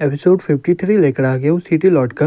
Episode 53 लेकर आ गया उस सिटी लॉट का।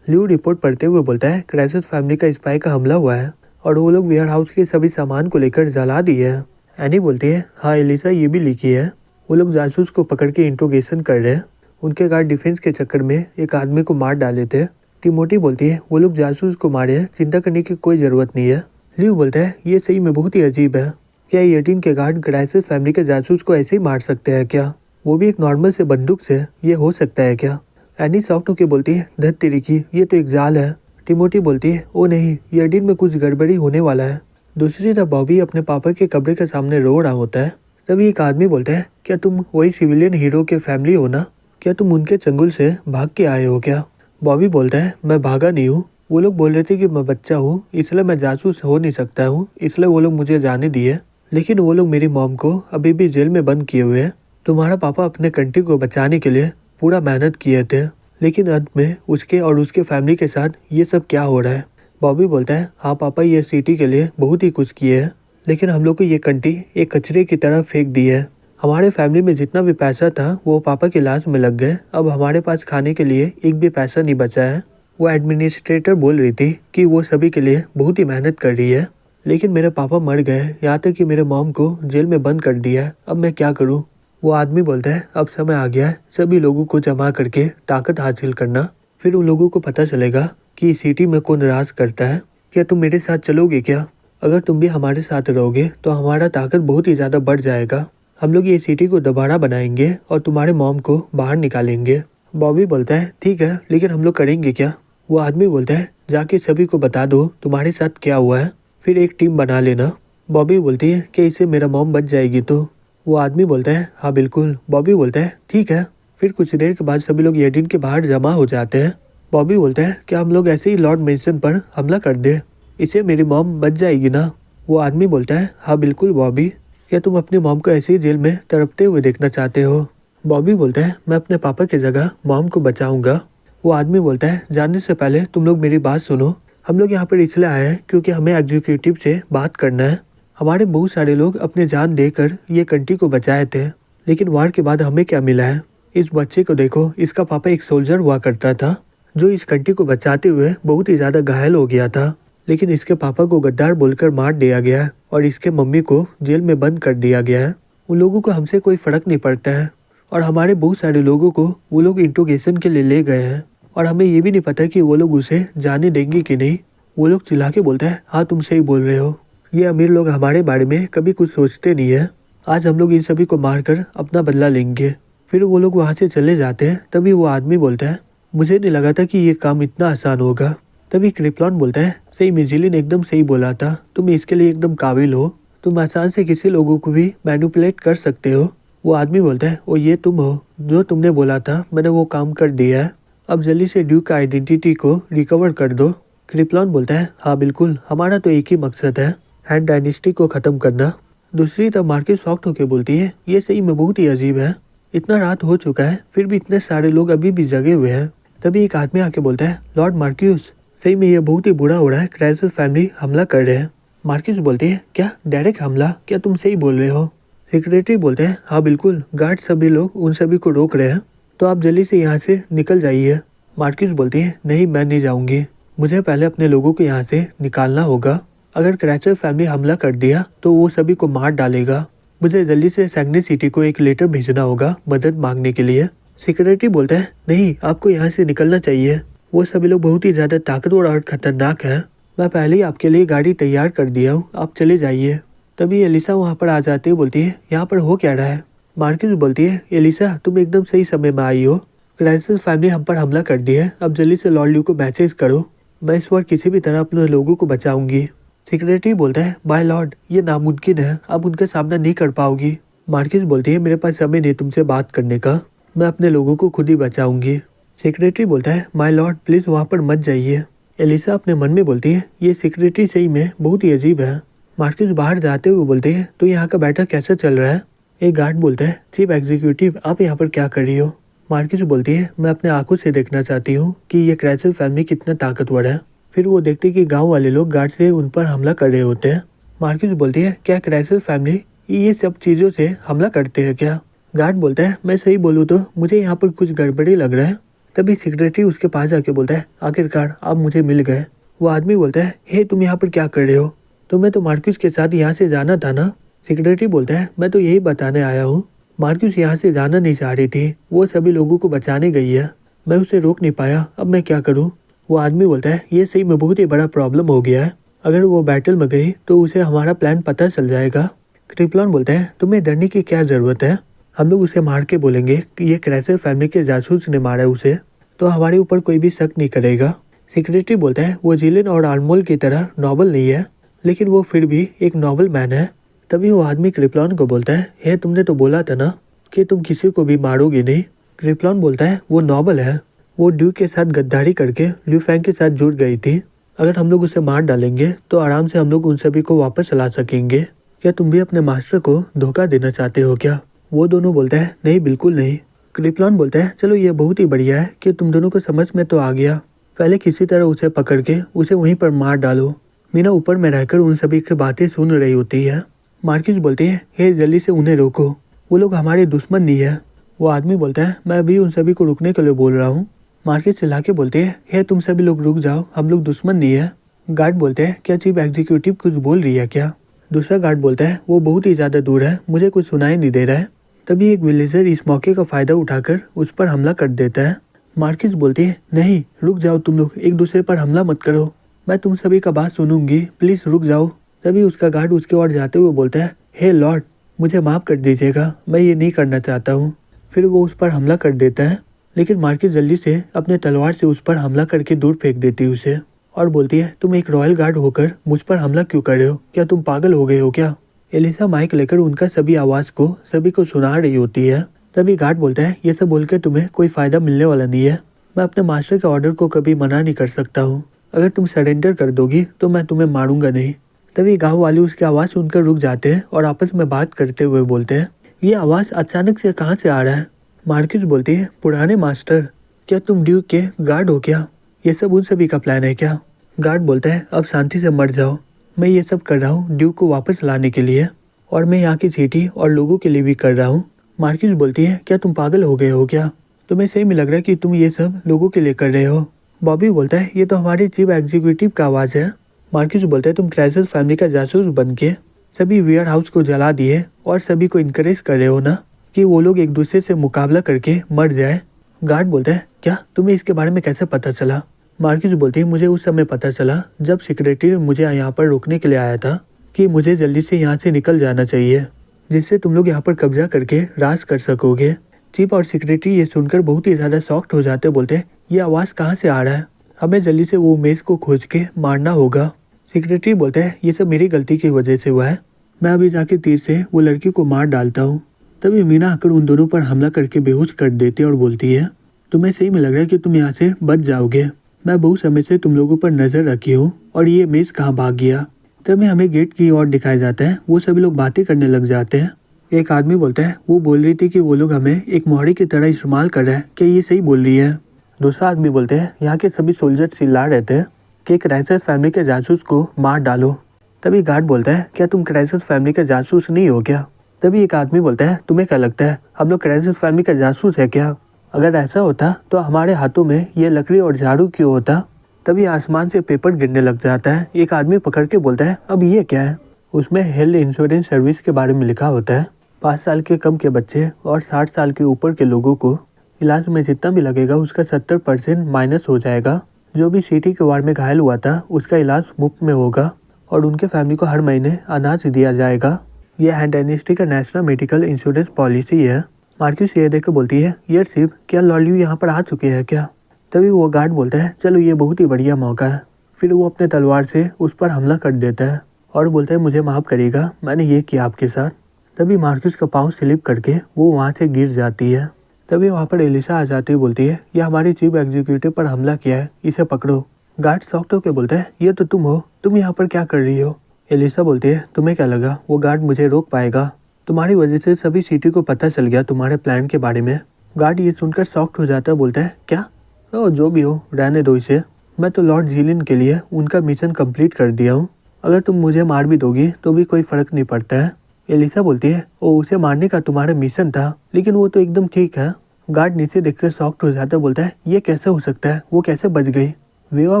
ल्यू रिपोर्ट पढ़ते हुए बोलता है क्राइसिस फैमिली का स्पाई का हमला हुआ है और वो लोग वेयर हाउस के सभी सामान को लेकर जला दिए है। एनी बोलती है हाँ एलिसा ये भी लिखी है। वो लोग जासूस को पकड़ के इंट्रोगेशन कर रहे हैं। उनके गार्ड डिफेंस के चक्कर में एक आदमी को मार डाले थे। टिमोटी बोलती है वो लोग जासूस को मारे हैं, चिंता करने की कोई जरूरत नहीं है। ल्यू बोलता है ये सही में बहुत ही अजीब है। क्या 18 के गार्ड क्राइसिस फैमिली के जासूस को ऐसे ही मार सकते हैं क्या? वो भी एक नॉर्मल से बंदूक से? ये हो सकता है क्या? एनी शॉक्ड होकर बोलती है धत तेरी की, ये तो एक जाल है। टिमोटी बोलती है ओ नहीं, ये 18 में कुछ गड़बड़ी होने वाला है। दूसरी तरफ बॉबी अपने पापा के कब्र के सामने रो रहा होता है। तभी एक आदमी बोलता है क्या तुम वही सिविलियन हीरो के फैमिली हो ना? क्या तुम उनके चंगुल से भाग के आए हो क्या? बॉबी बोलता है मैं भागा नहीं हूँ। वो लोग बोल रहे थे कि मैं बच्चा हूँ इसलिए मैं जासूस हो नहीं सकता हूँ, इसलिए वो लोग मुझे जाने दिए। लेकिन वो लोग मेरी मॉम को अभी भी जेल में बंद किए हुए हैं। तुम्हारा पापा अपने कंट्री को बचाने के लिए पूरा मेहनत किए थे, लेकिन अंत में उसके और उसके फैमिली के साथ ये सब क्या हो रहा है? बॉबी बोलता है हाँ पापा ये सिटी के लिए बहुत ही कुछ किए हैं, लेकिन हम लोग को ये कंट्री एक कचरे की तरह फेंक दी है। हमारे फैमिली में जितना भी पैसा था वो पापा के लाश में लग गए। अब हमारे पास खाने के लिए एक भी पैसा नहीं बचा है। वो एडमिनिस्ट्रेटर बोल रही थी कि वो सभी के लिए बहुत ही मेहनत कर रही है, लेकिन मेरे पापा मर गए, यहाँ तक कि मेरे मॉम को जेल में बंद कर दिया है। अब मैं क्या करूँ? वो आदमी बोलता है अब समय आ गया है सभी लोगों को जमा करके ताकत हासिल करना, फिर उन लोगों को पता चलेगा कि सिटी में कौन राज करता है। क्या तुम मेरे साथ चलोगे क्या? अगर तुम भी हमारे साथ रहोगे तो हमारा ताकत बहुत ही ज़्यादा बढ़ जाएगा। हम लोग ये सिटी को दोबारा बनाएंगे और तुम्हारे मॉम को बाहर निकालेंगे। बॉबी बोलता है ठीक है, लेकिन हम लोग करेंगे क्या? वो आदमी बोलता है जाके सभी को बता दो तुम्हारे साथ क्या हुआ है, फिर एक टीम बना लेना। बॉबी बोलती है कि इससे मेरा मॉम बच जाएगी तो? वो आदमी बोलता है हाँ बिल्कुल। बॉबी बोलता है ठीक है। फिर कुछ देर के बाद सभी लोग एडिन के बाहर जमा हो जाते हैं। बॉबी बोलता है क्या हम लोग ऐसे ही लॉर्ड मेंशन पर हमला कर दे, इससे मेरी मॉम बच जाएगी ना? वो आदमी बोलता है हाँ बिल्कुल बॉबी। क्या तुम अपनी मॉम को ऐसे ही जेल में तड़पते हुए देखना चाहते हो? बॉबी बोलता है मैं अपने पापा की जगह मॉम को बचाऊंगा। वो आदमी बोलता है जाने से पहले तुम लोग मेरी बात सुनो। हम लोग यहाँ पर इसलिए आए हैं क्योंकि हमें एग्जीक्यूटिव से बात करना है। हमारे बहुत सारे लोग अपने जान देकर ये कंट्री को बचाए थे, लेकिन वार के बाद हमें क्या मिला है? इस बच्चे को देखो, इसका पापा एक सोल्जर हुआ करता था जो इस कंट्री को बचाते हुए बहुत ही ज्यादा घायल हो गया था, लेकिन इसके पापा को गद्दार बोलकर मार दिया गया और इसके मम्मी को जेल में बंद कर दिया गया है। उन लोगों को हमसे कोई फर्क नहीं पड़ता है और हमारे बहुत सारे लोगों को वो लोग इंट्रोगेशन के लिए ले गए हैं और हमें ये भी नहीं पता कि वो लोग उसे जाने देंगे कि नहीं। वो लोग चिल्ला के बोलते हैं हाँ तुम सही बोल रहे हो, ये अमीर लोग हमारे बारे में कभी कुछ सोचते नहीं है। आज हम लोग इन सभी को मारकर अपना बदला लेंगे। फिर वो लोग वहाँ से चले जाते हैं। तभी वो आदमी बोलता है मुझे नहीं लगा था कि ये काम इतना आसान होगा। तभी क्रिप्लॉन बोलता है सही में जिलिन एकदम सही बोला था, तुम इसके लिए एकदम काबिल हो, तुम आसान से किसी लोगों को भी मैनिपुलेट कर सकते हो। वो आदमी बोलता है ओ ये तुम हो, जो तुमने बोला था मैंने वो काम कर दिया है, अब जल्दी से ड्यूक का आइडेंटिटी को रिकवर कर दो। क्रिप्लॉन बोलता है हाँ बिल्कुल, हमारा तो एक ही मकसद है, हैंड डायनेस्टी को खत्म करना। दूसरी तरफ मार्केट शॉक्ड होकर बोलती है ये सही में बहुत ही अजीब है, इतना रात हो चुका है फिर भी इतने सारे लोग अभी भी जगे हुए हैं। तभी एक आदमी आके बोलता है लॉर्ड मार्क्यूस, सही में ये बहुत ही बुरा हो रहा है, क्राइसिस फैमिली हमला कर रहे हैं। मार्क्यूस बोलती है क्या डायरेक्ट हमला? क्या तुम सही बोल रहे हो? सेक्रेटरी बोलते हैं हाँ बिल्कुल, गार्ड सभी लोग उन सभी को रोक रहे हैं, तो आप जल्दी से यहाँ से निकल जाइए। मार्क्यूस बोलती है नहीं मैं नहीं जाऊंगी, मुझे पहले अपने लोगों को यहाँ से निकालना होगा। अगर क्राइसिस फैमिली हमला कर दिया तो वो सभी को मार डालेगा। मुझे जल्दी से सैंगनी सिटी को एक लेटर भेजना होगा मदद मांगने के लिए। सेक्रेटरी बोलता है नहीं आपको यहाँ से निकलना चाहिए, वो सभी लोग बहुत ही ज्यादा ताकतवर और खतरनाक है, मैं पहले ही आपके लिए गाड़ी तैयार कर दिया हूँ, आप चले जाइए। तभी एलिसा वहाँ पर आ जाते हुए बोलती है यहाँ पर हो क्या रहा है? मार्केट बोलती है एलिसा तुम एकदम सही समय में आई हो, क्राइसिस फैमिली हम पर हमला कर दी है, अब जल्दी से लॉर्ड ल्यू को मैसेज करो, मैं इस बार किसी भी तरह अपने लोगों को बचाऊंगी। सेक्रेटरी बोलता है माय लॉर्ड ये नामुमकिन है, अब उनका सामना नहीं कर पाओगी। मार्किस बोलती है मेरे पास समय नहीं तुमसे बात करने का, मैं अपने लोगों को खुद ही बचाऊंगी। सेक्रेटरी बोलता है माय लॉर्ड प्लीज वहाँ पर मत जाइए। एलिसा अपने मन में बोलती है ये सेक्रेटरी सही में बहुत ही अजीब है। मार्किस बाहर जाते हुए बोलते हैं तो यहाँ का बैठक कैसा चल रहा है? एक गार्ड बोलता है चीफ एग्जीक्यूटिव आप यहाँ पर क्या कर रही हो? मार्किस बोलती है मैं अपने आंखों से देखना चाहती हूँ कि ये क्राइसिस फैमिली कितना ताकतवर है। फिर वो देखते कि गांव वाले लोग गार्ड से उन पर हमला कर रहे होते हैं। मार्किस बोलती है क्या क्राइसिस फैमिली ये सब चीज़ों से हमला करते हैं क्या? गार्ड बोलता है मैं सही बोलूँ तो मुझे यहाँ पर कुछ गड़बड़ी लग रहा है। तभी सेक्रेटरी उसके पास आके बोलता है आखिरकार आप मुझे मिल गए। वो आदमी बोलता है हे तुम यहाँ पर क्या कर रहे हो, तुम्हें तो मार्क्यूस के साथ यहाँ से जाना था ना। सेक्रेटरी बोलता है मैं तो यही बताने आया हूँ, मार्क्यूस यहाँ से जाना नहीं चाह रही थी, वो सभी लोगों को बचाने गई है, मैं उसे रोक नहीं पाया, अब मैं क्या करूँ। वो आदमी बोलता है ये सही में बहुत ही बड़ा प्रॉब्लम हो गया है, अगर वो बैटल में गई तो उसे हमारा प्लान पता चल जाएगा। क्रिप्लॉन बोलता है तुम्हें डरने की क्या जरूरत है, हम लोग उसे मार के बोलेंगे कि ये क्रैशर फैमिली के जासूस ने मारा है उसे, तो हमारे ऊपर कोई भी शक नहीं करेगा। सेक्रेटरी बोलता है वो जिलिन और अनमोल की तरह नॉबल नहीं है, लेकिन वो फिर भी एक नॉबल मैन है। तभी वो आदमी क्रिप्लॉन को बोलता है हे तुमने तो बोला था ना कि तुम किसी को भी मारोगे नहीं। क्रिप्लॉन बोलता है वो नॉबल है, वो ड्यूक के साथ गद्दारी करके ल्यू फैंग के साथ जुड़ गई थी, अगर हम लोग उसे मार डालेंगे तो आराम से हम लोग उन सभी को वापस ला सकेंगे। क्या तुम भी अपने मास्टर को धोखा देना चाहते हो क्या। वो दोनों बोलते हैं नहीं बिल्कुल नहीं। क्रिप्लॉन बोलता है चलो ये बहुत ही बढ़िया है कि तुम दोनों को समझ में तो आ गया, पहले किसी तरह उसे पकड़ के उसे वहीं पर मार डालो। मीना ऊपर में रहकर उन सभी की बातें सुन रही होती है। मार्किस बोलती है हे जल्दी से उन्हें रोको, वो लोग हमारे दुश्मन नहीं है। वो आदमी बोलता है मैं अभी उन सभी को रुकने के लिए बोल रहा हूँ। मार्किस चिल्ला के बोलती है हे तुम सभी लोग रुक जाओ, हम लोग दुश्मन नहीं है। गार्ड बोलते हैं क्या चीफ एग्जीक्यूटिव कुछ बोल रही है क्या। दूसरा गार्ड बोलता है वो बहुत ही ज्यादा दूर है, मुझे कुछ सुनाई नहीं दे रहा है। तभी एक विलेजर इस मौके का फायदा उठाकर उस पर हमला कर देता है। मार्किस बोलती है नहीं रुक जाओ, तुम लोग एक दूसरे पर हमला मत करो, मैं तुम सभी का बात सुनूंगी, प्लीज रुक जाओ। तभी उसका गार्ड उसके ओर जाते हुए बोलता है हे लॉर्ड मुझे माफ कर दीजिएगा, मैं ये नहीं करना चाहता हूँ। फिर वो उस पर हमला कर देता है, लेकिन मार्किस जल्दी से अपने तलवार से उस पर हमला करके दूर फेंक देती है उसे और बोलती है तुम एक रॉयल गार्ड होकर मुझ पर हमला क्यों कर रहे हो, क्या तुम पागल हो गए हो क्या। एलिसा माइक लेकर उनका सभी आवाज को सभी को सुना रही होती है। तभी गार्ड बोलता है ये सब बोलकर तुम्हें कोई फायदा मिलने वाला नहीं है, मैं अपने मास्टर के ऑर्डर को कभी मना नहीं कर सकता हूँ, अगर तुम सरेंडर कर दोगी तो मैं तुम्हें मारूंगा नहीं। तभी गाँव वाले उसकी आवाज़ सुनकर रुक जाते हैं और आपस में बात करते हुए बोलते हैं ये आवाज़ अचानक से कहाँ से आ रहा है। मार्किस बोलती है पुराने मास्टर, क्या तुम ड्यूक के गार्ड हो क्या, ये सब उन सभी का प्लान है क्या। गार्ड बोलता है अब शांति से मर जाओ, मैं ये सब कर रहा हूँ ड्यूक को वापस लाने के लिए, और मैं यहाँ की सिटी और लोगों के लिए भी कर रहा हूँ। मार्किस बोलती है क्या तुम पागल हो गए हो क्या, तुम्हें सही में लग रहा है कि तुम ये सब लोगों के लिए कर रहे हो। बॉबी बोलता है ये तो हमारे चीफ एग्जीक्यूटिव का आवाज़ है। मार्किस बोलता है तुम क्रैशर फैमिली का जासूस बन के सभी वेयर हाउस को जला दिए और सभी को इनकरेज कर रहे हो ना कि वो लोग एक दूसरे से मुकाबला करके मर जाए। गार्ड बोलता है क्या तुम्हें इसके बारे में कैसे पता चला। मार्किस बोलती है मुझे उस समय पता चला जब सेक्रेटरी मुझे यहाँ पर रोकने के लिए आया था कि मुझे जल्दी से यहाँ से निकल जाना चाहिए, जिससे तुम लोग यहाँ पर कब्जा करके राज कर सकोगे। चीफ और सेक्रेटरी ये सुनकर बहुत ही ज़्यादा शॉक्ड हो जाते, बोलते हैं ये आवाज़ कहाँ से आ रहा है, हमें जल्दी से वो उमेश को खोज के मारना होगा। सेक्रेटरी बोलते हैं ये सब मेरी गलती की वजह से हुआ है, मैं अभी जाके तीर से वो लड़की को मार डालता हूँ। तभी मीना आकर उन दोनों पर हमला करके बेहोश कर देती है और बोलती है तुम्हें सही में लग रहा है कि तुम यहाँ से बच जाओगे, मैं बहुत समय से तुम लोगों पर नजर रखी हूँ और ये उमेश कहाँ भाग गया। तभी हमें गेट की ओर दिखाया जाता है, वो सभी लोग बातें करने लग जाते हैं। एक आदमी बोलता है वो बोल रही थी कि वो लोग हमें एक मोहरी की तरह इस्तेमाल कर रहे हैं, क्या ये सही बोल रही है। दूसरा आदमी बोलते हैं यहाँ के सभी सोल्जर चिल्ला रहे थे कि क्रैशर फैमिली के जासूस को मार डालो। तभी गार्ड बोलता है क्या तुम क्रैशर फैमिली का जासूस नहीं हो क्या। तभी एक आदमी बोलता है तुम्हें क्या लगता है हम लोग क्रैशर फैमिली का जासूस है क्या, अगर ऐसा होता तो हमारे हाथों में ये लकड़ी और झाड़ू क्यों होता। तभी आसमान से पेपर गिरने लग जाता है, एक आदमी पकड़ के बोलता है अब ये क्या है। उसमें हेल्थ इंश्योरेंस सर्विस के बारे में लिखा होता है, 5 साल के कम के बच्चे और 60 साल के ऊपर के लोगों को इलाज में जितना भी लगेगा उसका 70% माइनस हो जाएगा। जो भी सिटी के वार में घायल हुआ था उसका इलाज मुफ्त में होगा और उनके फैमिली को हर महीने अनाज दिया जाएगा। यह हैंड डायनेस्टी का नेशनल मेडिकल इंश्योरेंस पॉलिसी है। मार्किस ये देख बोलती है यार शिव क्या लॉलियू यहाँ पर आ चुके हैं क्या। तभी वो गार्ड बोलता है चलो ये बहुत ही बढ़िया मौका है। फिर वो अपने तलवार से उस पर हमला कर देता है और बोलता है मुझे माफ़ करिएगा, मैंने ये किया आपके साथ। तभी मार्किस का पाँव स्लिप करके वो वहाँ से गिर जाती है। तभी वहाँ पर एलिसा आ जाती है, बोलती है ये हमारे चीफ एग्जीक्यूटिव पर हमला किया है, इसे पकड़ो। गार्ड शॉक्ड होकर बोलता है ये तो तुम हो, तुम यहाँ पर क्या कर रही हो। एलिसा बोलती है तुम्हें क्या लगा वो गार्ड मुझे रोक पाएगा, तुम्हारी वजह से सभी सिटी को पता चल गया तुम्हारे प्लान के बारे में। गार्ड ये सुनकर शॉक्ड हो जाता है, बोलता है क्या जो भी हो रहने दो इसे, मैं तो लॉर्ड जिलिन के लिए उनका मिशन कंप्लीट कर दिया हूँ, अगर तुम मुझे मार भी दोगी तो भी कोई फर्क नहीं पड़ता है। एलिसा बोलती है, ओ उसे मारने का तुम्हारा मिशन था, लेकिन वो तो एकदम ठीक है। गार्ड नीचे देखकर शॉक्ड हो जाता है, बोलता है ये कैसे हो सकता है, वो कैसे बच गई। विवा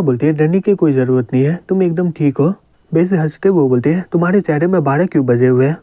बोलती है डरने की कोई जरूरत नहीं है, तुम एकदम ठीक हो। बेस हंसते हुए बोलते हैं तुम्हारे चेहरे में 12 क्यों बजे हुए हैं,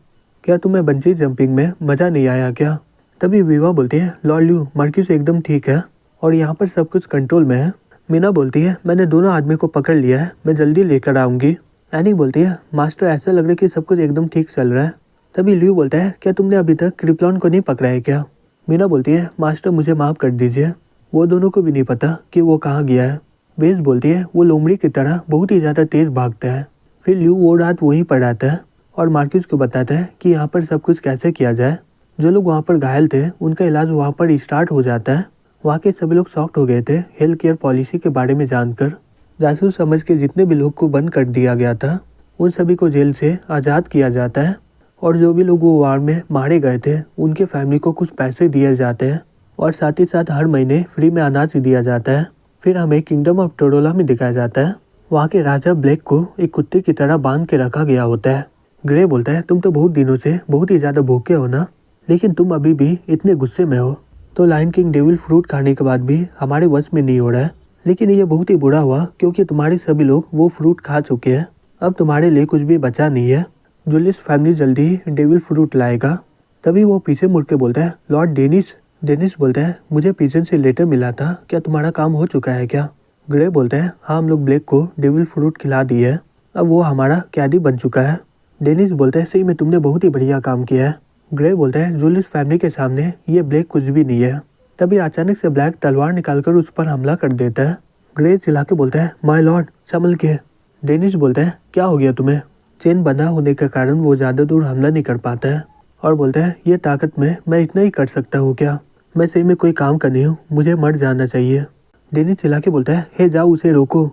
क्या तुम्हें बंजी जंपिंग में मजा नहीं आया क्या। तभी विवा बोलती है लॉर्ड ल्यू मर्क्यूस एकदम ठीक है और यहाँ पर सब कुछ कंट्रोल में है। मीना बोलती है मैंने दोनों आदमी को पकड़ लिया है, मैं जल्दी लेकर आऊंगी। एनी बोलती है मास्टर ऐसा लग रहा है कि सब कुछ एकदम ठीक चल रहा है। तभी ल्यू बोलता है क्या तुमने अभी तक क्रिप्लॉन को नहीं पकड़ा है क्या। मीना बोलती है मास्टर मुझे माफ कर दीजिए, वो दोनों को भी नहीं पता कि वो कहाँ गया है। बेस बोलती है वो लोमड़ी की तरह बहुत ही ज़्यादा तेज भागता है। फिर ल्यू वो रात वहीं पर आता है और मार्क्यूस को बताता है कि यहाँ पर सब कुछ कैसे किया जाए। जो लोग वहाँ पर घायल थे उनका इलाज वहाँ पर स्टार्ट हो जाता है। वहाँ के सभी लोग शॉक्ड हो गए थे हेल्थ केयर पॉलिसी के बारे में जानकर। जासूस समझ के जितने भी लोग को बंद कर दिया गया था उन सभी को जेल से आज़ाद किया जाता है और जो भी लोग वो वार में मारे गए थे उनके फैमिली को कुछ पैसे दिए जाते हैं और साथ ही साथ हर महीने फ्री में अनाज दिया जाता है। फिर हमें किंगडम ऑफ टोरोला में दिखाया जाता है। वहाँ के राजा ब्लैक को एक कुत्ते की तरह बांध के रखा गया होता है। ग्रे बोलता है तुम तो बहुत दिनों से बहुत ही ज़्यादा भूखे हो ना, लेकिन तुम अभी भी इतने गुस्से में हो। तो लायन किंग डेविल फ्रूट खाने के बाद भी हमारे वश में नहीं हो रहा है, लेकिन ये बहुत ही बुरा हुआ क्योंकि तुम्हारे सभी लोग वो फ्रूट खा चुके हैं। अब तुम्हारे लिए कुछ भी बचा नहीं है। जूलियस फैमिली जल्दी ही डेविल फ्रूट लाएगा। तभी वो पीछे मुड़ के बोलता है लॉर्ड डेनिस। डेनिस बोलता है मुझे पिजन से लेटर मिला था, क्या तुम्हारा काम हो चुका है क्या। ग्रे बोलता है हाँ हम लोग ब्लैक को डेविल फ्रूट खिला दिए है, अब वो हमारा कैदी बन चुका है। डेनिस बोलता है सही में तुमने बहुत ही बढ़िया काम किया है। ग्रे बोलता है जूलियस फैमिली के सामने ये ब्लैक कुछ भी नहीं है। तभी अचानक से ब्लैक तलवार निकालकर उस पर हमला कर देता है। ग्रे चिल्ला के बोलता है माय लॉर्ड संभल के। डेनिस बोलता है क्या हो गया तुम्हें। चेन बंधा होने के कारण वो ज़्यादा दूर हमला नहीं कर पाता है और बोलता है ये ताकत में मैं इतना ही कर सकता हूँ क्या, मैं सही में कोई काम का नहीं हूँ, मुझे मर जाना चाहिए। डेनिस चिल्ला के बोलता है हे जाओ उसे रोको,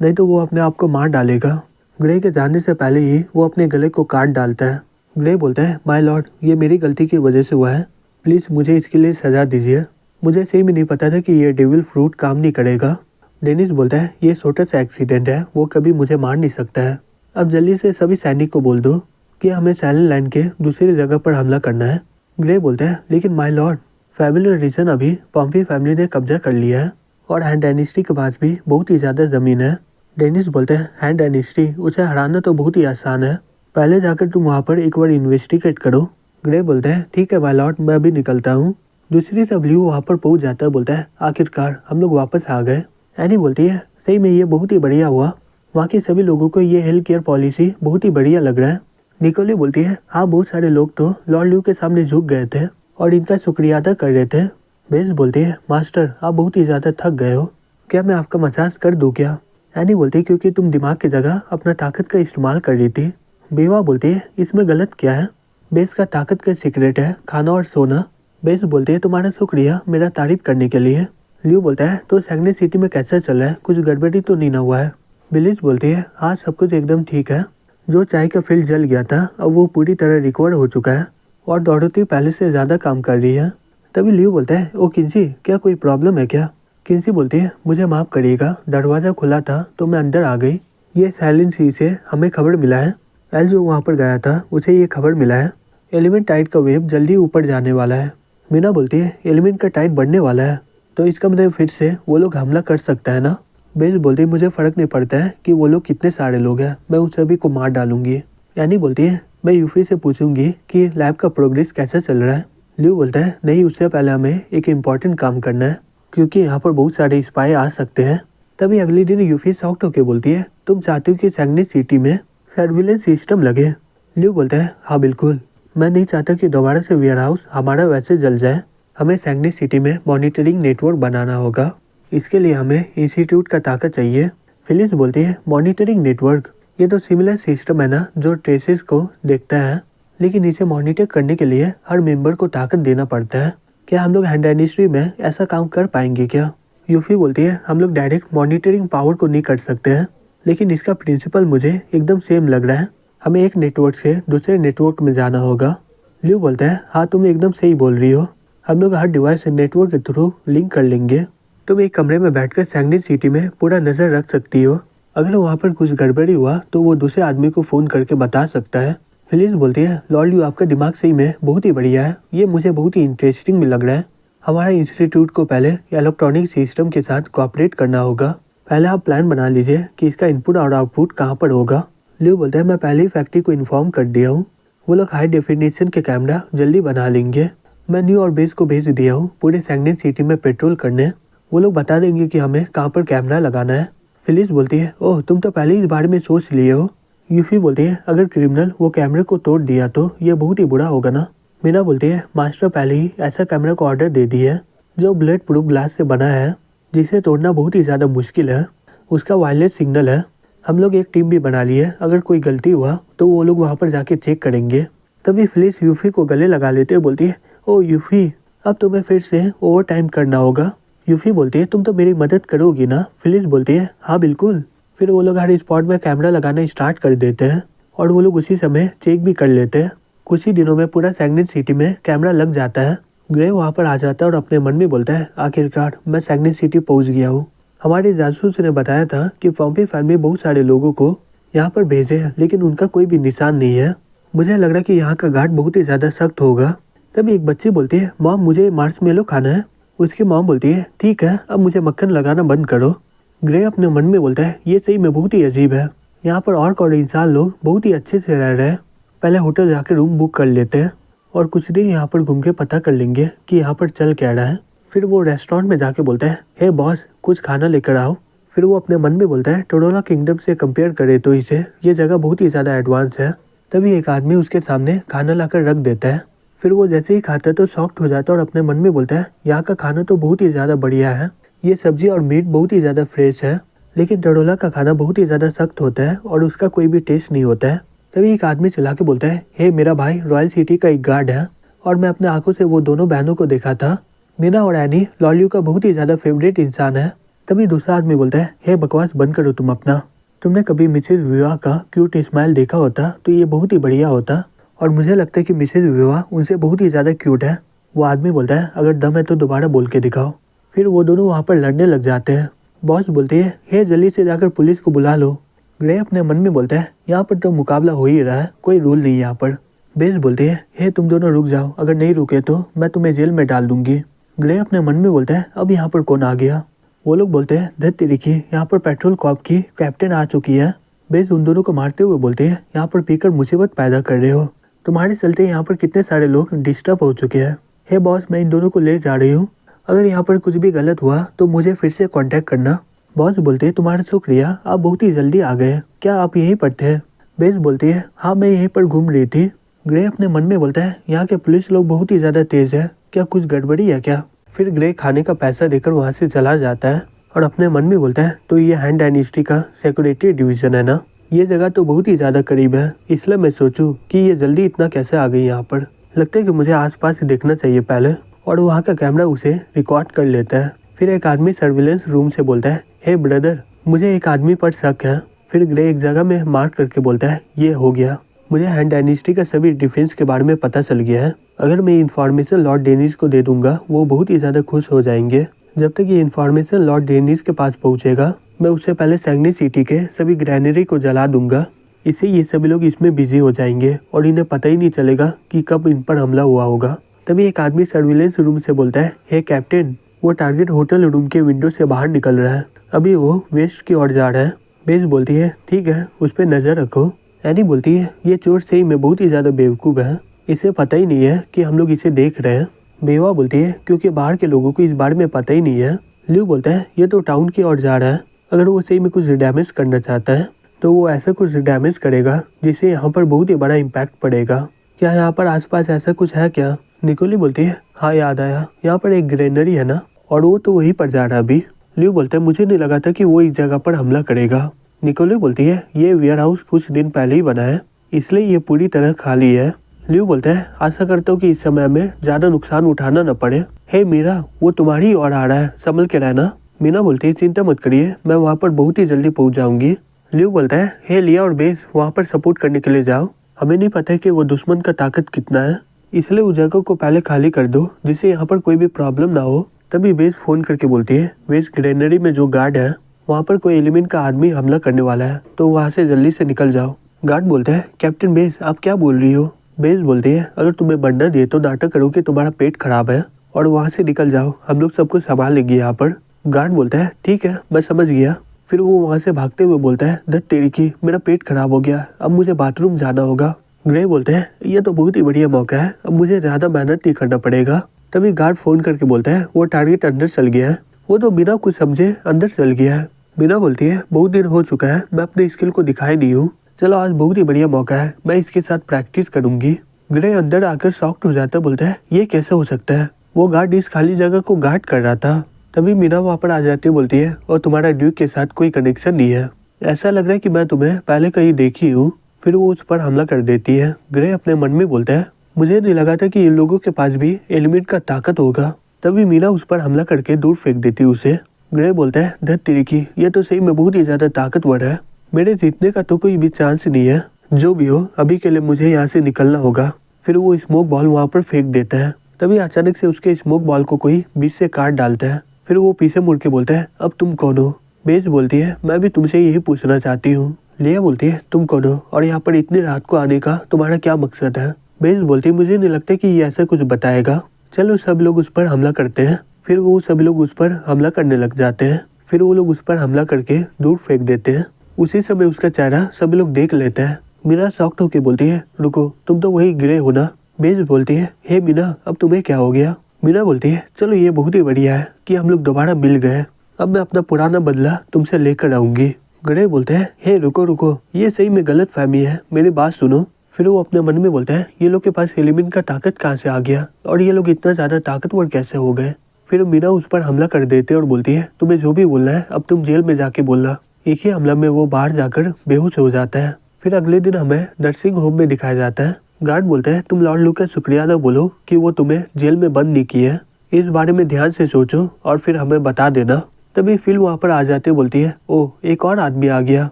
नहीं तो वो अपने आप को मार डालेगा। ग्रे के जाने से पहले ही वो अपने गले को काट डालता है। ग्रे बोलता है माय लॉर्ड ये मेरी गलती की वजह से हुआ है, प्लीज़ मुझे इसके लिए सज़ा दीजिए, मुझे सही में नहीं पता था कि ये डेविल फ्रूट काम नहीं करेगा। डेनिस बोलता है ये छोटा सा एक्सीडेंट है, वो कभी मुझे मार नहीं सकता है। अब जल्दी से सभी सैनिक को बोल दो कि हमें साइलेंट लैंड के दूसरी जगह पर हमला करना है। ग्रे बोलता है लेकिन माय लॉर्ड फैमिली रीजन अभी पॉम्पी फैमिली ने कब्जा कर लिया है और हैंड डायनेस्टी के पास भी बहुत ही ज़्यादा ज़मीन है। डेनिस बोलते हैं हैंड डायनेस्टी उसे हराना तो बहुत ही आसान है, पहले जाकर तुम वहाँ पर एक बार इन्वेस्टिगेट करो। ग्रे बोलते हैं ठीक है माय लॉर्ड मैं अभी निकलता हूँ। दूसरी तरफ ल्यू वहाँ पर पहुँच जाता है, बोलता है आखिरकार हम लोग वापस आ गए। एनी बोलती है सही में ये बहुत ही बढ़िया हुआ, वहाँ के सभी लोगों को ये हेल्थ केयर पॉलिसी बहुत ही बढ़िया लग रहा है। निकोली बोलती है हाँ बहुत सारे लोग तो लॉर्ड ल्यू के सामने झुक गए थे और इनका शुक्रिया अदा कर रहे थे। बेस बोलती है मास्टर आप बहुत ही ज़्यादा थक गए हो, क्या मैं आपका मसाज कर दूँ क्या। एनी बोलती है क्योंकि तुम दिमाग की जगह अपना ताकत का इस्तेमाल कर रही थी। बेवा बोलती है इसमें गलत क्या है, बेस का ताकत का सीक्रेट है खाना और सोना। बेस बोलती है तुम्हारा शुक्रिया मेरा तारीफ करने के लिए। ल्यू बोलता है तो सैग्ने सिटी में कैसा चल रहा है, कुछ गड़बड़ी तो नहीं ना हुआ है। बिलिस बोलती है हाँ सब कुछ एकदम ठीक है, जो चाय का फील्ड जल गया था अब वो पूरी तरह रिकवर हो चुका है और दौड़ती पहले से ज़्यादा काम कर रही है। तभी ल्यू बोलता है ओ किंसी क्या कोई प्रॉब्लम है क्या। किंसी बोलती है मुझे माफ़ करिएगा, दरवाज़ा खुला था तो मैं अंदर आ गई, ये साइलेंट सी से हमें खबर मिला है, एल जो वहाँ पर गया था उसे ये खबर मिला है एलिमेंट टाइड का वेव जल्दी ऊपर जाने वाला है। मीना बोलती है एलिमेंट का टाइड बढ़ने वाला है तो इसका मतलब फिर से वो लोग हमला कर सकता है ना। बेस बोलती है मुझे फ़र्क नहीं पड़ता है कि वो लोग कितने सारे लोग हैं, मैं उन सभी को मार डालूंगी। यानी बोलती है मैं यूफी से पूछूंगी कि लैब का प्रोग्रेस कैसा चल रहा है। ल्यू बोलता है नहीं उससे पहले हमें एक इम्पॉर्टेंट काम करना है क्योंकि यहाँ पर बहुत सारे स्पाई आ सकते हैं। तभी अगले दिन यूफी शॉक्ड होकर बोलती है तुम चाहती हो कि सैग्ने सिटी में सर्विलेंस सिस्टम लगे। ल्यू बोलता है हाँ बिल्कुल, मैं नहीं चाहता कि दोबारा से वेयर हाउस हमारा वैसे जल जाए, हमें सैग्ने सिटी में मॉनिटरिंग नेटवर्क बनाना होगा, इसके लिए हमें इंस्टीट्यूट का ताकत चाहिए। फिलिस बोलती है मॉनिटरिंग नेटवर्क, ये तो सिमिलर सिस्टम है ना जो ट्रेसेस को देखता है, लेकिन इसे मॉनिटर करने के लिए हर मेंबर को ताकत देना पड़ता है, क्या हम लोग हैंड इंडस्ट्री में ऐसा काम कर पाएंगे क्या। यूफी बोलती है हम लोग डायरेक्ट मॉनिटरिंग पावर को नहीं कर सकते हैं, लेकिन इसका प्रिंसिपल मुझे एकदम सेम लग रहा है, हमें एक नेटवर्क से दूसरे नेटवर्क में जाना होगा। ल्यू बोलता है हाँ तुम एकदम सही बोल रही हो, हम लोग हर डिवाइस से नेटवर्क के थ्रू लिंक कर लेंगे, तुम एक कमरे में बैठकर सैग्ने सिटी में पूरा नज़र रख सकती हो, अगर वहाँ पर कुछ गड़बड़ी हुआ तो वो दूसरे आदमी को फ़ोन करके बता सकता है, फिलिस बोलती है, लॉर्ड ल्यू आपका दिमाग सही में बहुत ही बढ़िया है, ये मुझे बहुत ही इंटरेस्टिंग भी लग रहा है। हमारा इंस्टीट्यूट को पहले इलेक्ट्रॉनिक सिस्टम के साथ कोऑपरेट करना होगा। पहले आप प्लान बना लीजिए कि इसका इनपुट और आउटपुट कहाँ पर होगा। ल्यू बोलता है, मैं पहले ही फैक्ट्री को इन्फॉर्म कर दिया हूँ, वो लोग हाई डेफिनेशन के कैमरा जल्दी बना लेंगे। मैं न्यू और बेस को भेज दिया हूँ पूरे सैग्नेट सिटी में पेट्रोल करने, वो लोग बता देंगे कि हमें कहाँ पर कैमरा लगाना है। फिलिस बोलती है, ओह तुम तो पहले ही इस बारे में सोच लिए हो। यूफी बोलती है, अगर क्रिमिनल वो कैमरे को तोड़ दिया तो ये बहुत ही बुरा होगा ना। मीना बोलती है, मास्टर पहले ही ऐसा कैमरा को ऑर्डर दे दी है जो बुलेट प्रूफ ग्लास से बना है, जिसे तोड़ना बहुत ही ज़्यादा मुश्किल है, उसका वायरलेस सिग्नल है। हम लोग एक टीम भी बना ली है, अगर कोई गलती हुआ तो वो लोग वहाँ पर जाके चेक करेंगे। तभी फिलिस यूफी को गले लगा लेते बोलती है, ओ यूफी अब तुम्हें फिर से ओवर टाइम करना होगा। यूफी बोलती है, तुम तो मेरी मदद करोगी ना। फिलिस बोलती है, हाँ बिल्कुल। फिर वो लोग हर स्पॉट में कैमरा लगाना स्टार्ट कर देते हैं और वो लोग उसी समय चेक भी कर लेते हैं। कुछ ही दिनों में पूरा सैग्नेट सिटी में कैमरा लग जाता है। ग्रे वहाँ पर आ जाता है और अपने मन में बोलता है, आखिरकार मैं सैग्नेट सिटी पहुँच गया हूँ। हमारे जासूस ने बताया था कि पॉम्पी फैमिली बहुत सारे लोगों को यहाँ पर भेजे हैं, लेकिन उनका कोई भी निशान नहीं है। मुझे लग रहा है कि यहाँ का गार्ड बहुत ही ज़्यादा सख्त होगा। तभी एक बच्ची बोलती है, मॉम मुझे मार्शमेलो खाना है। उसकी मॉम बोलती है, ठीक है अब मुझे मक्खन लगाना बंद करो। ग्रे अपने मन में बोलता है, ये सही में बहुत ही अजीब है, यहाँ पर और इंसान लोग बहुत ही अच्छे से रह रहे हैं। पहले होटल जाकर रूम बुक कर लेते हैं और कुछ दिन यहाँ पर घूम के पता कर लेंगे कि यहाँ पर चल क्या रहा है। फिर वो रेस्टोरेंट में जाके बोलता है, हे बॉस कुछ खाना लेकर आओ। फिर वो अपने मन में बोलता है, टोडोला किंगडम से कंपेयर करे तो इसे ये जगह बहुत ही ज़्यादा एडवांस है। तभी एक आदमी उसके सामने खाना लाकर रख देता है। फिर वो जैसे ही खाता है तो शॉक्ड हो जाता है और अपने मन में बोलता है, यहाँ का खाना तो बहुत ही ज़्यादा बढ़िया है, ये सब्जी और मीट बहुत ही ज़्यादा फ्रेश है, लेकिन टोडोला का खाना बहुत ही ज़्यादा सख्त होता है और उसका कोई भी टेस्ट नहीं होता है। तभी एक आदमी चला के बोलता है, हे मेरा भाई रॉयल सिटी का एक गार्ड है और मैं अपने आंखों से वो दोनों बहनों को देखा था। मीना और एनी लॉर्ड ल्यू का बहुत ही ज़्यादा फेवरेट इंसान है। तभी दूसरा आदमी बोलता है, हे बकवास बंद करो तुम अपना, तुमने कभी मिसेज विवा का क्यूट स्माइल देखा होता तो ये बहुत ही बढ़िया होता और मुझे लगता है कि मिसेज विवा उनसे बहुत ही ज़्यादा क्यूट है। वो आदमी बोलता है, अगर दम है तो दोबारा बोल के दिखाओ। फिर वो दोनों वहाँ पर लड़ने लग जाते हैं। बॉस बोलती है, हे जल्दी से जाकर पुलिस को बुला लो। ग्रे अपने मन में बोलता है, यहाँ पर तो मुकाबला हो ही रहा है, कोई रूल नहीं यहाँ पर। बेस बोलती है, हे तुम दोनों रुक जाओ, अगर नहीं रुके तो मैं तुम्हें जेल में डाल दूंगी। ग्रे अपने मन में बोलता है, अब यहाँ पर कौन आ गया। वो लोग बोलते हैं, धत तेरी की, यहाँ पर पेट्रोल कॉप की कैप्टन आ चुकी है। बेस उन दोनों को मारते हुए बोलते हैं, यहाँ पर पीकर मुसीबत पैदा कर रहे हो, तुम्हारे चलते यहाँ पर कितने सारे लोग डिस्टर्ब हो चुके हैं। हे बॉस मैं इन दोनों को ले जा रही हूँ, अगर यहाँ पर कुछ भी गलत हुआ तो मुझे फिर से कांटेक्ट करना। बॉस बोलते हैं, तुम्हारा शुक्रिया, आप बहुत ही जल्दी आ गए, क्या आप यहीं पर थे। बेस बोलती है, हाँ मैं यहीं पर घूम रही थी। ग्रे अपने मन में बोलता है, यहाँ के पुलिस लोग बहुत ही ज़्यादा तेज़ है, क्या कुछ गड़बड़ी है क्या। फिर ग्रे खाने का पैसा देकर वहाँ से चला जाता है और अपने मन में बोलता है, तो ये हैंड डायनेस्टी का सिक्योरिटी डिवीज़न है ना, ये जगह तो बहुत ही ज़्यादा करीब है, इसलिए मैं सोचूं कि ये जल्दी इतना कैसे आ गई यहाँ पर। लगता है कि मुझे आसपास देखना चाहिए पहले, और वहाँ का कैमरा उसे रिकॉर्ड कर लेता है। फिर एक आदमी सर्विलेंस रूम से बोलता है, हे ब्रदर मुझे एक आदमी पर शक है। फिर ग्रे एक जगह में मार्क करके बोलता है, ये हो गया, मुझे हैंड डायनेस्टी का सभी डिफेंस के बारे में पता चल गया है। अगर मैं इन्फॉर्मेशन लॉर्ड डेनिस को दे दूंगा वो बहुत ही ज़्यादा खुश हो जाएंगे। जब तक ये इन्फॉर्मेशन लॉर्ड डेनिस के पास पहुँचेगा मैं उससे पहले सैग्नेट सिटी के सभी ग्रैनरी को जला दूंगा, इससे ये सभी लोग इसमें बिजी हो जाएंगे और इन्हें पता ही नहीं चलेगा कि कब इन पर हमला हुआ होगा। तभी एक आदमी सर्विलेंस रूम से बोलता है, हे कैप्टन वो टारगेट होटल रूम के विंडो से बाहर निकल रहा है, अभी वो वेस्ट की ओर जा रहा है। बेस बोलती है, ठीक है उस पर नज़र रखो। एनी बोलती है, ये चोर सही में बहुत ही ज़्यादा बेवकूफ़ है, इसे पता ही नहीं है कि हम लोग इसे देख रहे हैं। बेवा बोलती है, क्योंकि बाहर के लोगों को इस बारे में पता ही नहीं है। ल्यू बोलता है, ये तो टाउन की ओर जा रहा है, अगर वो सही में कुछ डैमेज करना चाहता है तो वो ऐसा कुछ डैमेज करेगा जिससे यहाँ पर बहुत ही बड़ा इम्पैक्ट पड़ेगा। क्या यहाँ पर आसपास ऐसा कुछ है क्या। निकोली बोलती है, हाँ याद आया, यहाँ पर एक ग्रेनरी है ना, और वो तो वहीं पर जा रहा अभी। ल्यू बोलता है, मुझे नहीं लगा था कि वो इस जगह पर हमला करेगा। निकोली बोलती है, ये वेयर हाउस कुछ दिन पहले ही बना है, इसलिए ये पूरी तरह खाली है। ल्यू बोलता है, आशा करता हूँ कि इस समय में ज़्यादा नुकसान उठाना न पड़े। हे मीरा वो तुम्हारी ओर आ रहा है, संभल के रहना। मीना बोलती है, चिंता मत करिए, मैं वहाँ पर बहुत ही जल्दी पहुँच जाऊँगी। ल्यू बोलता है, हे लिया और बेस वहाँ पर सपोर्ट करने के लिए जाओ, हमें नहीं पता है कि वो दुश्मन का ताकत कितना है, इसलिए उस जगह को पहले खाली कर दो जिससे यहाँ पर कोई भी प्रॉब्लम ना हो। तभी बेस फ़ोन करके बोलती है, बेस ग्रेनरी में जो गार्ड है वहाँ पर कोई एलिमेंट का आदमी हमला करने वाला है, तो वहाँ से जल्दी से निकल जाओ। गार्ड बोलते हैं कैप्टन बेस आप क्या बोल रही हो। बेस बोलती है अगर तुम्हें बढ़ना दिए तो नाटक करो कि तुम्हारा पेट खराब है और वहाँ से निकल जाओ, हम लोग सब कुछ संभाल लेंगे यहाँ पर। गार्ड बोलता है ठीक है मैं समझ गया। फिर वो वहाँ से भागते हुए बोलता है धत तेरी की, मेरा पेट खराब हो गया, अब मुझे बाथरूम जाना होगा। ग्रे बोलते हैं ये तो बहुत ही बढ़िया मौका है, अब मुझे ज्यादा मेहनत नहीं करना पड़ेगा। तभी गार्ड फोन करके बोलता है वो टारगेट अंदर चल गया है। वो तो बिना कुछ समझे अंदर चल गया है। मीना बोलती है बहुत दिन हो चुका है, मैं अपने स्किल को दिखाई नहीं हूँ, चलो आज बहुत ही बढ़िया मौका है, मैं इसके साथ प्रैक्टिस करूंगी। ग्रे अंदर आकर शॉक्ड हो जाता है, बोलता है ये कैसे हो सकता है, वो गार्ड इस खाली जगह को गार्ड कर रहा था। तभी मीना वहाँ पर आ जाती है, बोलती है और तुम्हारा ड्यूक के साथ कोई कनेक्शन नहीं है, ऐसा लग रहा है कि मैं तुम्हें पहले कहीं देखी हूँ। फिर वो उस पर हमला कर देती है। ग्रे अपने मन में बोलता है मुझे नहीं लगा था कि इन लोगों के पास भी एलिमेंट का ताकत होगा। तभी मीना उस पर हमला करके दूर फेंक देती उसे। ग्रे बोलता है धत तेरी की, ये तो सही में बहुत ही ज्यादा ताकतवर है, मेरे जीतने का तो कोई भी चांस नहीं है, जो भी हो अभी के लिए मुझे यहाँ से निकलना होगा। फिर वो स्मोक बॉल वहाँ पर फेंक देता है। तभी अचानक से उसके स्मोक बॉल को कोई बीच से काट डालता है। फिर वो पीछे मुड़ के बोलता है अब तुम कौन हो। बेस बोलती है मैं भी तुमसे यही पूछना चाहती हूँ। लिया बोलती है तुम कौन हो और यहाँ पर इतनी रात को आने का तुम्हारा क्या मकसद है। बेस बोलती है मुझे नहीं लगता कि ये ऐसा कुछ बताएगा, चलो सब लोग उस पर हमला करते हैं। फिर वो सभी लोग उस पर हमला करने लग जाते हैं। फिर वो लोग उस पर हमला करके दूर फेंक देते हैं। उसी समय उसका चेहरा सभी लोग देख लेते हैं। मीना शॉक्ड होके बोलती है रुको तुम तो वही ग्रे हो ना। बेस बोलती है हे मीना अब तुम्हें क्या हो गया। मीना बोलती है चलो ये बहुत ही बढ़िया है कि हम लोग दोबारा मिल गए, अब मैं अपना पुराना बदला तुमसे लेकर आऊंगी। ग्रे बोलते हैं हे रुको रुको, ये सही में गलत फहमी है, मेरी बात सुनो। फिर वो अपने मन में बोलता है ये लोग के पास एलिमेंट का ताकत कहाँ से आ गया और ये लोग इतना ज्यादा ताकतवर कैसे हो गए। फिर मीना उस पर हमला कर देते और बोलती है तुम्हें जो भी बोलना है अब तुम जेल में जाके बोलना। एक ही हमला में वो बाहर जाकर बेहोश हो जाता है। फिर अगले दिन हमें नर्सिंग होम में दिखाया जाता है। गार्ड बोलते हैं तुम लॉर्ड लू का शुक्रिया अदा बोलो कि वो तुम्हें जेल में बंद नहीं किया है, इस बारे में ध्यान से सोचो और फिर हमें बता देना। तभी फिल वहाँ पर आ जाते बोलती है ओह एक और आदमी आ गया।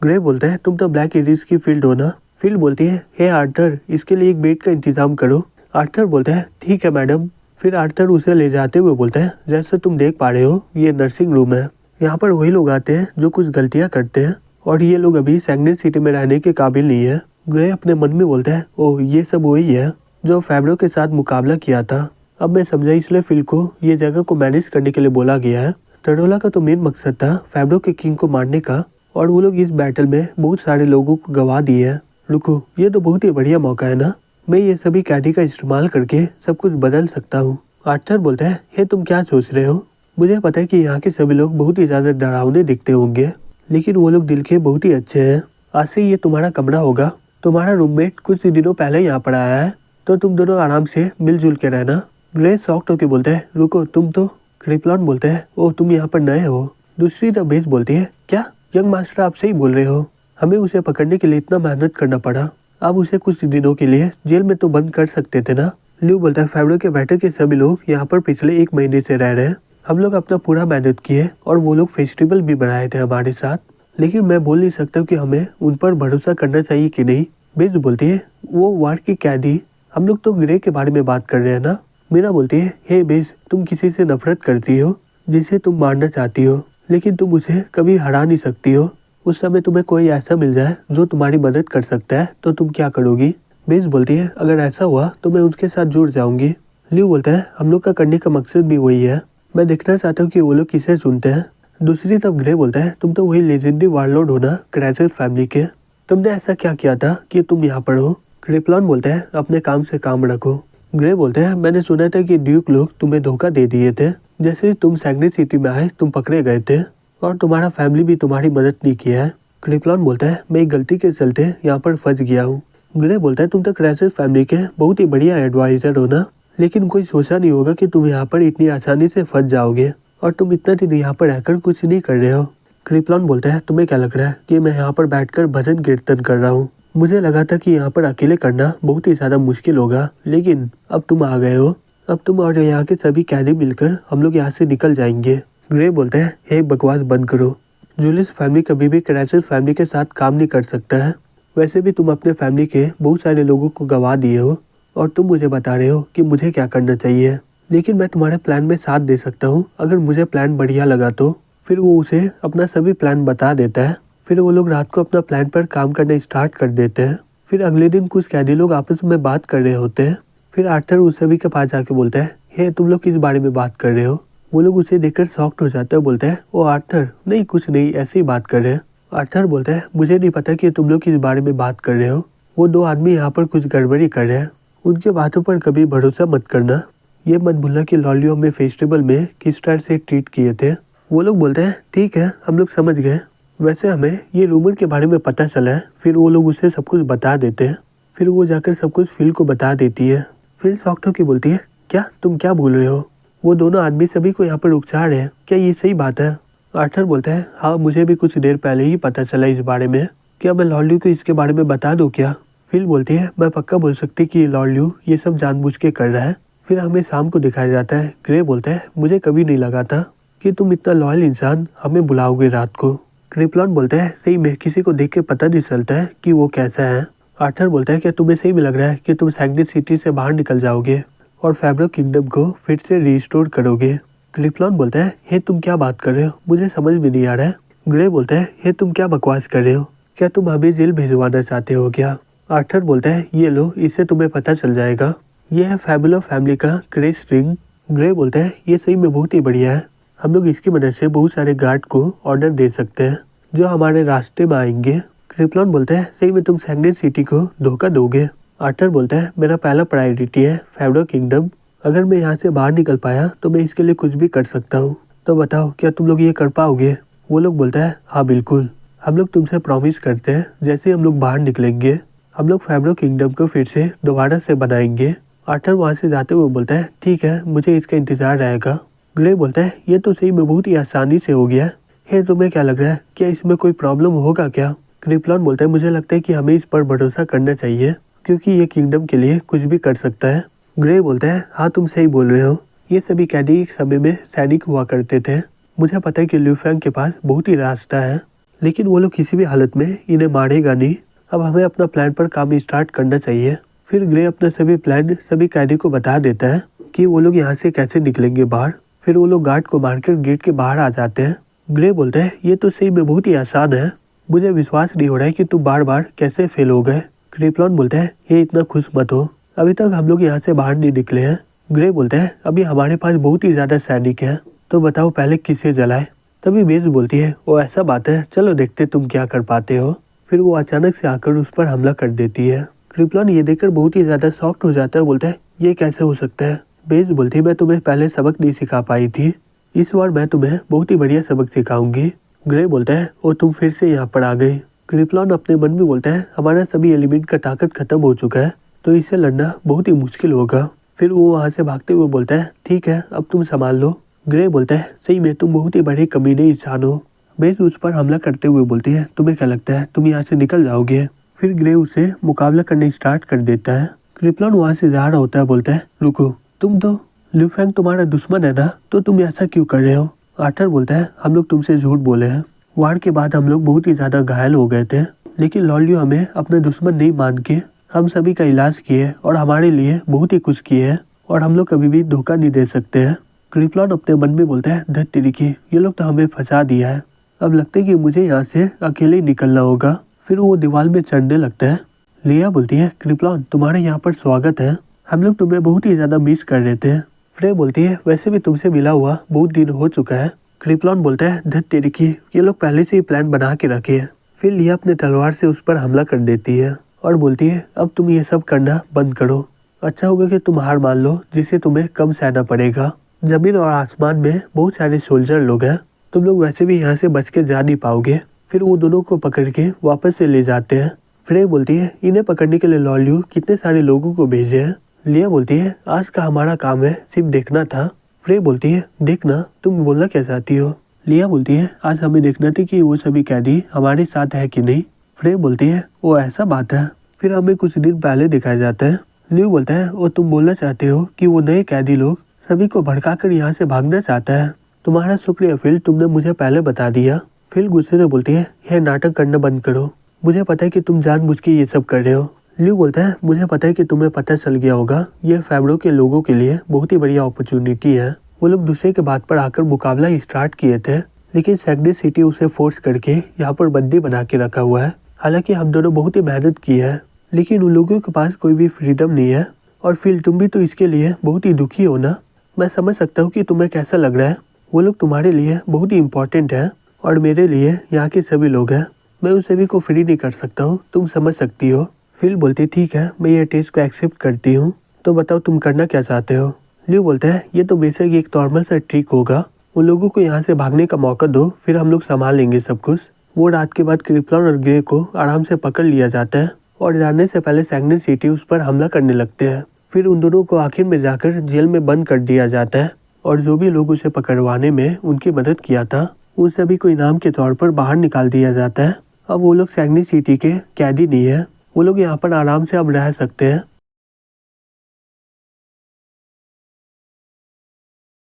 ग्रे बोलता है तुम तो ब्लैक एरिस की फील्ड हो ना। फिल बोलती है हे आर्थर इसके लिए एक बेड का इंतजाम करो। आर्थर बोलता है ठीक है मैडम। फिर आर्थर उसे ले जाते हुए बोलता है जैसे तुम देख पा रहे हो ये नर्सिंग रूम है, यहाँ पर वही लोग आते हैं जो कुछ गलतियाँ करते हैं और ये लोग अभी सैग्नेट सिटी में रहने के काबिल नहीं है। ग्रे अपने मन में बोलता है ओह ये सब वही है जो फैब्रो के साथ मुकाबला किया था, अब मैं समझा इसलिए फिल को ये जगह को मैनेज करने के लिए बोला गया है। टडोला का तो मेन मकसद था फैब्रो के किंग को मारने का और वो लोग इस बैटल में बहुत सारे लोगों को गवा दिए हैं। रुको ये तो बहुत ही बढ़िया मौका है ना, मैं ये सभी कैदी का इस्तेमाल करके सब कुछ बदल सकता हूँ। आर्थर बोलता है ये तुम क्या सोच रहे हो, मुझे पता है कि यहाँ के सभी लोग बहुत ही ज्यादा डरावने दिखते होंगे लेकिन वो लोग दिल के बहुत ही अच्छे हैं। आज से ये तुम्हारा कमरा होगा, तुम्हारा रूममेट कुछ दिनों पहले यहाँ पर आया है तो तुम दोनों आराम से मिलजुल के रहना। ग्रे शॉक्ड होके बोलता है रुको तुम तो। क्रिप्लॉन बोलता है ओह तुम यहाँ पर नए हो। दूसरी तरफ बेस बोलती है क्या यंग मास्टर आप सही बोल रहे हो, हमें उसे पकड़ने के लिए इतना मेहनत करना पड़ा, आप उसे कुछ दिनों के लिए जेल में तो बंद कर सकते थे ना। ल्यू बोलता है फैब्रो के बैठक के सभी लोग यहाँ पर पिछले 1 महीने से रह रहे हैं, हम लोग अपना पूरा मेहनत किए और वो लोग फेस्टिवल भी बनाए थे हमारे साथ, लेकिन मैं बोल नहीं सकता कि हमें उन पर भरोसा करना चाहिए कि नहीं। बेस बोलती है वो वार्ड की कैदी, हम लोग तो ग्रे के बारे में बात कर रहे हैं ना। मीना बोलती है हे बेस तुम किसी से नफरत करती हो जिसे तुम मारना चाहती हो, लेकिन तुम उसे कभी हरा नहीं सकती हो। उस समय तुम्हें कोई ऐसा मिल जाए जो तुम्हारी मदद कर सकता है तो तुम क्या करोगी। बेस बोलती है अगर ऐसा हुआ तो मैं उनके साथ जुड़ जाऊंगी। ल्यू बोलता है हम लोग का करने का मकसद भी वही है, मैं देखना चाहता हूँ कि वो लोग किसे सुनते हैं। दूसरी तरफ ग्रे बोलता है तुम तो वही लेजेंडरी वारलॉर्ड हो ना क्रैचर फैमिली के, तुमने ऐसा क्या किया था कि तुम यहाँ पर हो। क्रिप्लॉन बोलता है अपने काम से काम रखो। ग्रे बोलते हैं मैंने सुना था कि ड्यूक लोग तुम्हें धोखा दे दिए थे, जैसे तुम सैग्नेट सिटी में आए तुम पकड़े गए थे और तुम्हारा फैमिली भी तुम्हारी मदद नहीं किया है। क्रिप्लॉन बोलता है मैं एक गलती के चलते यहाँ पर फंस गया हूँ। ग्रे बोलता है तुम तो क्रैचर फैमिली के बहुत ही बढ़िया एडवाइजर हो ना, लेकिन कोई सोचा नहीं होगा कि तुम यहाँ पर इतनी आसानी से फंस जाओगे और तुम इतना दिन यहाँ पर रहकर कुछ नहीं कर रहे हो। क्रिप्लॉन बोलता है तुम्हें क्या लग रहा है कि मैं यहाँ पर बैठकर भजन कीर्तन कर रहा हूँ, मुझे लगा था कि यहाँ पर अकेले करना बहुत ही ज्यादा मुश्किल होगा, लेकिन अब तुम आ गए हो, अब तुम और यहाँ के सभी कैदी मिलकर हम लोग यहाँ से निकल जाएंगे। ग्रे बोलते हैं हे बकवास बंद करो, जूलियस फैमिली कभी भी क्रैचर फैमिली के साथ काम नहीं कर सकता है, वैसे भी तुम अपने फैमिली के बहुत सारे लोगों को गवा दिए हो और तुम मुझे बता रहे हो कि मुझे क्या करना चाहिए, लेकिन मैं तुम्हारे प्लान में साथ दे सकता हूँ अगर मुझे प्लान बढ़िया लगा तो। फिर वो उसे अपना सभी प्लान बता देता है। फिर वो लोग रात को अपना प्लान पर काम करना स्टार्ट कर देते हैं। फिर अगले दिन कुछ कैदी लोग आपस में बात कर रहे होते हैं। फिर आर्थर उस सभी के पास जाके बोलता है, हे तुम लोग किस बारे में बात कर रहे हो? वो लोग उसे देखकर शॉक्ड हो जाते हैं, बोलते हैं, ओ आर्थर, नहीं कुछ नहीं, ऐसे ही बात कर रहे हैं। आर्थर बोलता है, मुझे नहीं पता कि तुम लोग किस बारे में बात कर रहे हो। वो दो आदमी यहाँ पर कुछ गड़बड़ी कर रहे हैं, उनके बातों पर कभी भरोसा मत करना। ये मत भूलना कि लॉलियो में फेस्टिवल में किस तरह से ट्रीट किए थे। वो लोग बोलते हैं, ठीक है, हम लोग समझ गए। वैसे हमें ये रूमर के बारे में पता चला है। फिर वो लोग उसे सब कुछ बता देते हैं। फिर वो जाकर सब कुछ फिल को बता देती है। फिल शॉक्ड होकर बोलती है, क्या तुम क्या बोल रहे हो? वो दोनों आदमी सभी को यहाँ पर उकसा रहे हैं, क्या ये सही बात है? आर्थर बोलता है, हाँ मुझे भी कुछ देर पहले ही पता चला इस बारे में। क्या मैं लॉलियो को इसके बारे में बता दूँ क्या? फिल बोलती है, मैं पक्का बोल सकती कि लॉलियो ये सब जानबूझ के कर रहा है। फिर हमें शाम को दिखाया जाता है। ग्रे बोलता है, मुझे कभी नहीं लगा था कि तुम इतना लॉयल इंसान हमें बुलाओगे रात को। क्रिप्लॉन बोलता है, सही में किसी को देख के पता नहीं चलता है कि वो कैसा है। आर्थर बोलता है, क्या तुम्हें सही में लग रहा है कि तुम सैग्नेट सिटी से बाहर निकल जाओगे और फैब्रो किंगडम को फिर से रिस्टोर करोगे? क्रिप्लॉन बोलता है, हे तुम क्या बात कर रहे हो? मुझे समझ में नहीं आ रहा है। ग्रे बोलता है, हे तुम क्या बकवास कर रहे हो? क्या तुम हमें जेल भिजवाना चाहते हो क्या? आर्थर बोलता है, ये लो, इससे तुम्हें पता चल जाएगा। यह है फैबुलो फैमिली का क्रेस रिंग। ग्रे बोलता है, ये सही में बहुत ही बढ़िया है। हम लोग इसकी मदद से बहुत सारे गार्ड को ऑर्डर दे सकते हैं जो हमारे रास्ते में आएंगे। क्रिप्लॉन बोलता है, सही में तुम सैग्नेट सिटी को धोखा दोगे? आर्थर बोलता है, मेरा पहला प्रायोरिटी है फैब्रो किंगडम। अगर मैं यहाँ से बाहर निकल पाया तो मैं इसके लिए कुछ भी कर सकता हूँ। तो बताओ, क्या तुम लोग ये कर पाओगे? वो लोग बोलता है, हाँ बिल्कुल, हम लोग तुमसे प्रॉमिस करते हैं जैसे हम लोग बाहर निकलेंगे हम लोग फैब्रो किंगडम को फिर से दोबारा से बनाएंगे। आर्थर वहाँ से जाते हुए बोलता है, ठीक है, मुझे इसका इंतजार रहेगा। ग्रे बोलता है, ये तो सही में बहुत ही आसानी से हो गया। हे तुम्हें क्या लग रहा है, क्या इसमें कोई प्रॉब्लम होगा क्या? क्रिप्लॉन बोलता है, मुझे लगता है कि हमें इस पर भरोसा करना चाहिए क्योंकि ये किंगडम के लिए कुछ भी कर सकता है। ग्रे बोलता है, हाँ तुम सही बोल रहे हो। ये सभी कैदी एक समय में सैनिक हुआ करते थे। मुझे पता है कि ल्यू फैंग के पास बहुत ही रास्ता है, लेकिन वो लोग किसी भी हालत में इन्हें मारेगा नहीं। अब हमें अपना प्लान पर काम स्टार्ट करना चाहिए। फिर ग्रे अपना सभी प्लान सभी कैदी को बता देता है कि वो लोग यहाँ से कैसे निकलेंगे बाहर। फिर वो लोग गार्ड को मारकर गेट के बाहर आ जाते हैं। ग्रे बोलते हैं, ये तो सही में बहुत ही आसान है, मुझे विश्वास नहीं हो रहा है कि तुम बार बार कैसे फेल हो गए। क्रिप्लॉन बोलता है, ये इतना खुश मत हो, अभी तक हम लोग यहाँ से बाहर नहीं निकले हैं। ग्रे बोलता है, अभी हमारे पास बहुत ही ज्यादा सैनिक है, तो बताओ पहले किसे जलाए? तभी बेस बोलती है, वो ऐसा बात है, चलो देखते तुम क्या कर पाते हो। फिर वो अचानक से आकर उस पर हमला कर देती है। क्रिप्लॉन ये देखकर बहुत ही ज्यादा शॉक्ड हो जाता है, बोलता है, ये कैसे हो सकता है? बेस बोलती है, मैं तुम्हें पहले सबक नहीं सिखा पाई थी, इस बार मैं तुम्हें बहुत ही बढ़िया सबक सिखाऊंगी। ग्रे बोलता है, ओ तुम फिर से यहाँ पर आ गई। क्रिप्लॉन अपने मन में बोलता है, हमारा सभी एलिमेंट का ताकत खत्म हो चुका है, तो इससे लड़ना बहुत ही मुश्किल होगा। फिर वो वहाँ से भागते हुए बोलता है, ठीक है, अब तुम संभाल लो। ग्रे बोलता है, सही में तुम बहुत ही बड़े कमीने इंसान हो। बेस उस पर हमला करते हुए बोलती है, तुम्हें क्या लगता है तुम यहाँ से निकल जाओगे? फिर ग्रे उसे मुकाबला करने स्टार्ट कर देता है। क्रिप्लॉन वहाँ से जा रहा होता है, बोलता है, रुको, तुम तो ल्यू फैंग तुम्हारा दुश्मन है ना, तो तुम ऐसा क्यों कर रहे हो? आर्थर बोलता है, हम लोग तुमसे झूठ बोले हैं, वार के बाद हम लोग बहुत ही ज्यादा घायल हो गए थे, लेकिन लॉलियो हमें अपना दुश्मन नहीं मान के हम सभी का इलाज किए और हमारे लिए बहुत ही कुछ किए हैं, और हम लोग कभी भी धोखा नहीं दे सकते हैं। क्रिप्लॉन अपने मन में बोलता है, धत तेरी की, ये लोग तो हमें फंसा दिया है, अब लगता है कि मुझे यहाँ से अकेले ही निकलना होगा। फिर वो दीवार में चढ़ने लगता है। लिया बोलती है, क्रिप्लॉन तुम्हारे यहाँ पर स्वागत है, हम लोग तुम्हें बहुत ही ज्यादा मिस कर रहे थे। फ्रे बोलती है, वैसे भी तुमसे मिला हुआ बहुत दिन हो चुका है। क्रिप्लॉन बोलता है, धत तेरी की, ये लोग पहले से ही प्लान बना के रखे हैं। फिर लिया अपने तलवार से उस पर हमला कर देती है और बोलती है, अब तुम ये सब करना बंद करो, अच्छा होगा कि तुम हार मान लो, जिससे तुम्हें कम सहना पड़ेगा। जमीन और आसमान में बहुत सारे सोल्जर लोग हैं, तुम लोग वैसे भी यहाँ से बच के जा नहीं पाओगे। फिर वो दोनों को पकड़ के वापस से ले जाते हैं। फ्रे बोलती है, इन्हें पकड़ने के लिए लॉलियो कितने सारे लोगों को भेजे हैं। लिया बोलती है, आज का हमारा काम है सिर्फ देखना था। फ्रे बोलती है, देखना, तुम बोलना क्या चाहती हो? लिया बोलती है, आज हमें देखना थी कि वो सभी कैदी हमारे साथ है कि नहीं। फ्रे बोलती है, वो ऐसा बात है। फिर हमें कुछ दिन पहले दिखाया जाता है। लियो बोलता है, वो तुम बोलना चाहते हो कि वो नए कैदी लोग सभी को भड़काकर यहाँ से भागना चाहता है। तुम्हारा शुक्रिया फिल, तुमने मुझे पहले बता दिया। फिल गुस्से से बोलती है, यह नाटक करना बंद करो, मुझे पता है कि तुम जानबूझ के ये सब कर रहे हो। लियो बोलता है, मुझे पता है कि तुम्हें पता चल गया होगा, ये फैब्रो के लोगों के लिए बहुत ही बढ़िया अपॉर्चुनिटी है। वो लोग दूसरे के बात पर आकर मुकाबला स्टार्ट किए थे, लेकिन सैग्नेस सिटी उसे फोर्स करके यहाँ पर बंदी बना के रखा हुआ है। हालांकि हम दोनों बहुत ही मेहनत की है, लेकिन उन लोगों के पास कोई भी फ्रीडम नहीं है। और फिर तुम भी तो इसके लिए बहुत ही दुखी हो ना। मैं समझ सकता हूँ कि तुम्हें कैसा लग रहा है। वो लोग तुम्हारे लिए बहुत ही इम्पोर्टेंट है और मेरे लिए यहाँ के सभी लोग हैं। मैं उन सभी को फ्री नहीं कर सकता हूँ, तुम समझ सकती हो। फिल बोलती ठीक है, मैं ये टेस्ट को एक्सेप्ट करती हूँ, तो बताओ तुम करना क्या चाहते हो। लियो बोलता है ये तो बेशक एक नॉर्मल सा ट्रिक होगा। उन लोगों को यहाँ से भागने का मौका दो, फिर हम लोग संभाल लेंगे सब कुछ। वो रात के बाद क्रिप्टॉन और ग्रे को आराम से पकड़ लिया जाता है और जाने से पहले सैग्नेस सिटी उस पर हमला करने लगते हैं। फिर उन दोनों को आखिर में जाकर जेल में बंद कर दिया जाता है और जो भी लोग उसे पकड़वाने में उनकी मदद किया था उन सभी को इनाम के तौर पर बाहर निकाल दिया जाता है। अब वो लोग सैग्नेस सिटी के कैदी नहीं है, वो लोग यहाँ पर आराम से अब रह सकते हैं।